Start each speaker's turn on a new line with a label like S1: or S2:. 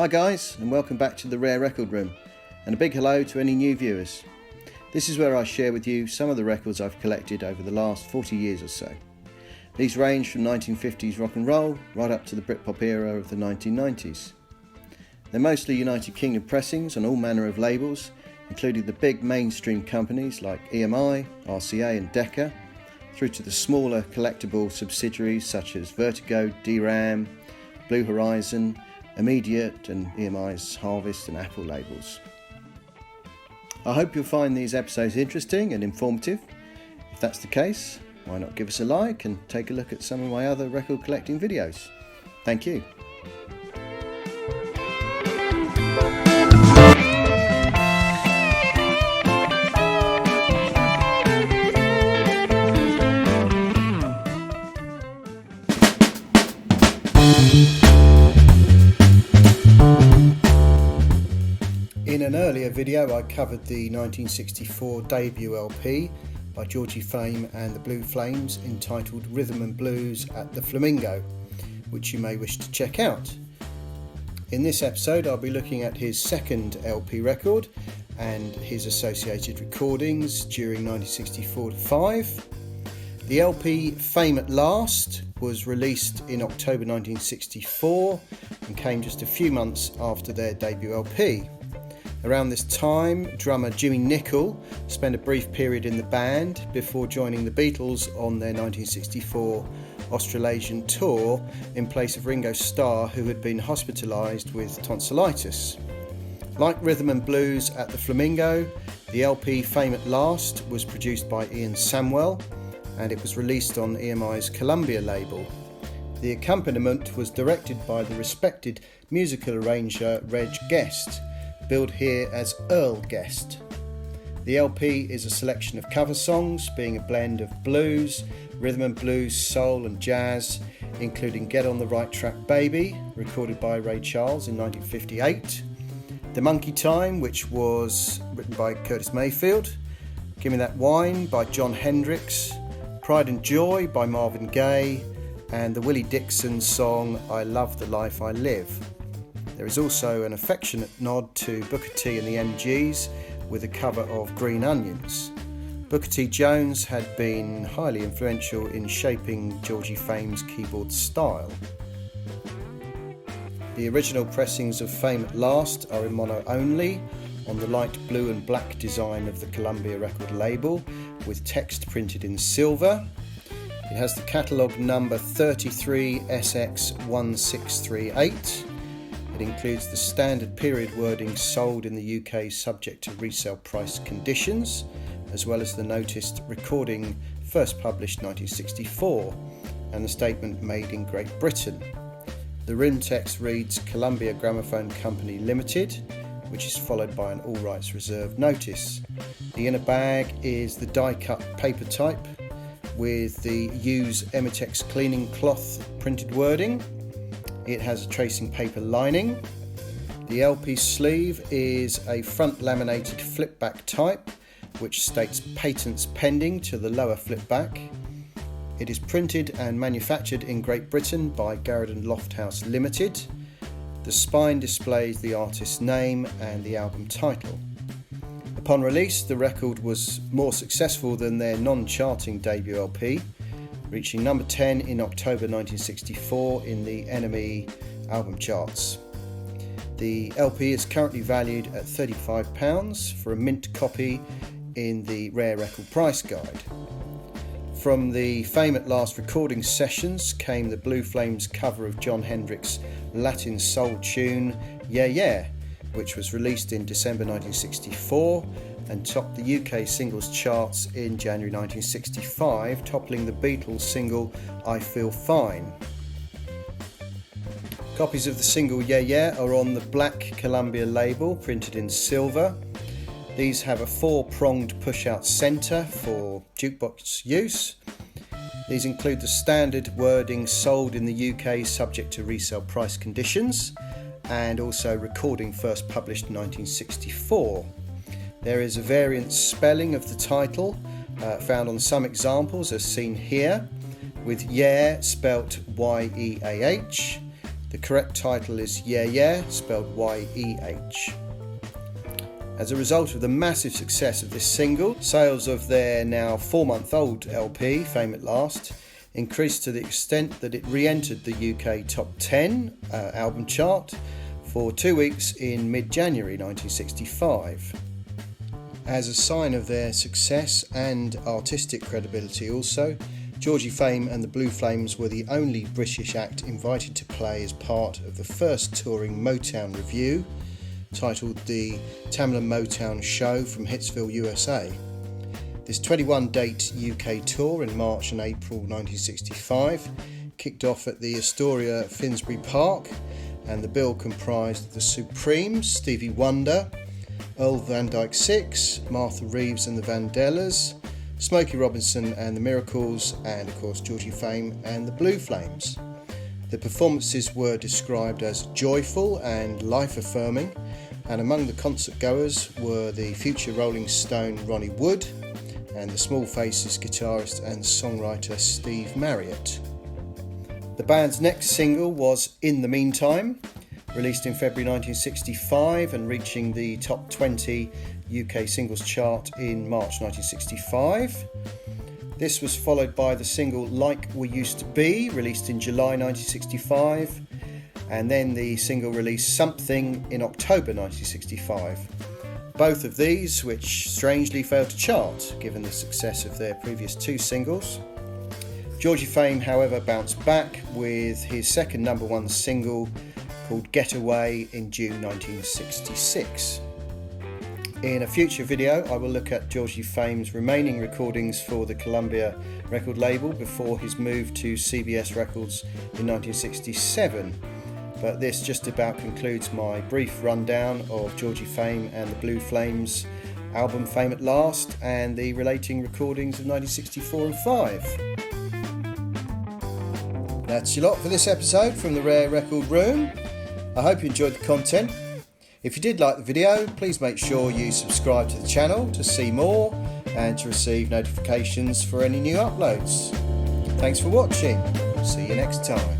S1: Hi guys, and welcome back to the Rare Record Room, and a big hello to any new viewers. This is where I share with you some of the records I've collected over the last 40 years or so. These range from 1950s rock and roll right up to the Britpop era of the 1990s. They're mostly United Kingdom pressings on all manner of labels, including the big mainstream companies like EMI, RCA and Decca, through to the smaller collectible subsidiaries such as Vertigo, DRAM, Blue Horizon, Immediate and EMI's Harvest and Apple labels. I hope you'll find these episodes interesting and informative. If that's the case, why not give us a like and take a look at some of my other record collecting videos. Thank you. In an earlier video I covered the 1964 debut LP by Georgie Fame and the Blue Flames entitled Rhythm and Blues at the Flamingo, which you may wish to check out. In this episode I'll be looking at his second LP record and his associated recordings during 1964-5. The LP Fame at Last was released in October 1964 and came just a few months after their debut LP. Around this time, drummer Jimmy Nicol spent a brief period in the band before joining the Beatles on their 1964 Australasian tour in place of Ringo Starr, who had been hospitalised with tonsillitis. Like Rhythm and Blues at the Flamingo, the LP Fame at Last was produced by Ian Samwell and it was released on EMI's Columbia label. The accompaniment was directed by the respected musical arranger Reg Guest, billed here as Earl Guest. The LP is a selection of cover songs, being a blend of blues, rhythm and blues, soul and jazz, including Get on the Right Track Baby, recorded by Ray Charles in 1958, The Monkey Time, which was written by Curtis Mayfield, Give Me That Wine by Jon Hendricks, Pride and Joy by Marvin Gaye, and the Willie Dixon song I Love the Life I Live. There is also an affectionate nod to Booker T and the MGs with a cover of Green Onions. Booker T. Jones had been highly influential in shaping Georgie Fame's keyboard style. The original pressings of Fame at Last are in mono only, on the light blue and black design of the Columbia record label, with text printed in silver. It has the catalogue number 33SX1638. It includes the standard period wording sold in the UK subject to resale price conditions, as well as the noticed recording first published 1964 and the statement made in Great Britain. The rim text reads Columbia Gramophone Company Limited, which is followed by an all rights reserved notice. The inner bag is the die cut paper type with the Use Emitex cleaning cloth printed wording. It has a tracing paper lining. The LP sleeve is a front laminated flip back type which states patents pending to the lower flip back. It is printed and manufactured in Great Britain by Garrett and Lofthouse Limited. The spine displays the artist's name and the album title. Upon release, the record was more successful than their non-charting debut LP, reaching number 10 in October 1964 in the NME album charts. The LP is currently valued at £35 for a mint copy in the Rare Record Price Guide. From the Fame at Last recording sessions came the Blue Flames cover of Jon Hendricks' Latin soul tune Yeh Yeh, which was released in December 1964 and topped the UK singles charts in January 1965, toppling the Beatles single I Feel Fine. Copies of the single Yeh Yeh are on the black Columbia label, printed in silver. These have a four-pronged push-out centre for jukebox use. These include the standard wording sold in the UK subject to resale price conditions, and also recording first published in 1964. There is a variant spelling of the title found on some examples as seen here, with Yeh spelt Y-E-A-H, The correct title is Yeh Yeh, spelled Y-E-H. As a result of the massive success of this single, sales of their now 4-month-old LP, Fame at Last, increased to the extent that it re-entered the UK Top 10 album chart for 2 weeks in mid-January 1965. As a sign of their success and artistic credibility also, Georgie Fame and the Blue Flames were the only British act invited to play as part of the first touring Motown review, titled the Tamla Motown Show from Hitsville, USA. This 21-date UK tour in March and April 1965 kicked off at the Astoria Finsbury Park, and the bill comprised of the Supremes, Stevie Wonder, Earl Van Dyke Six, Martha Reeves and the Vandellas, Smokey Robinson and the Miracles, and of course Georgie Fame and the Blue Flames. The performances were described as joyful and life-affirming, and among the concert goers were the future Rolling Stone Ronnie Wood and the Small Faces guitarist and songwriter Steve Marriott. The band's next single was In the Meantime, released in February 1965 and reaching the top 20 UK singles chart in March 1965. This was followed by the single Like We Used to Be, released in July 1965, and then the single release Something in October 1965. Both of these, which strangely failed to chart given the success of their previous 2 singles. Georgie Fame, however, bounced back with his second number 1 single called Getaway in June 1966. In a future video, I will look at Georgie Fame's remaining recordings for the Columbia record label before his move to CBS Records in 1967. But this just about concludes my brief rundown of Georgie Fame and the Blue Flames album Fame at Last and the relating recordings of 1964 and 5. That's your lot for this episode from the Rare Record Room. I hope you enjoyed the content. If you did like the video, please make sure you subscribe to the channel to see more and to receive notifications for any new uploads. Thanks for watching. See you next time.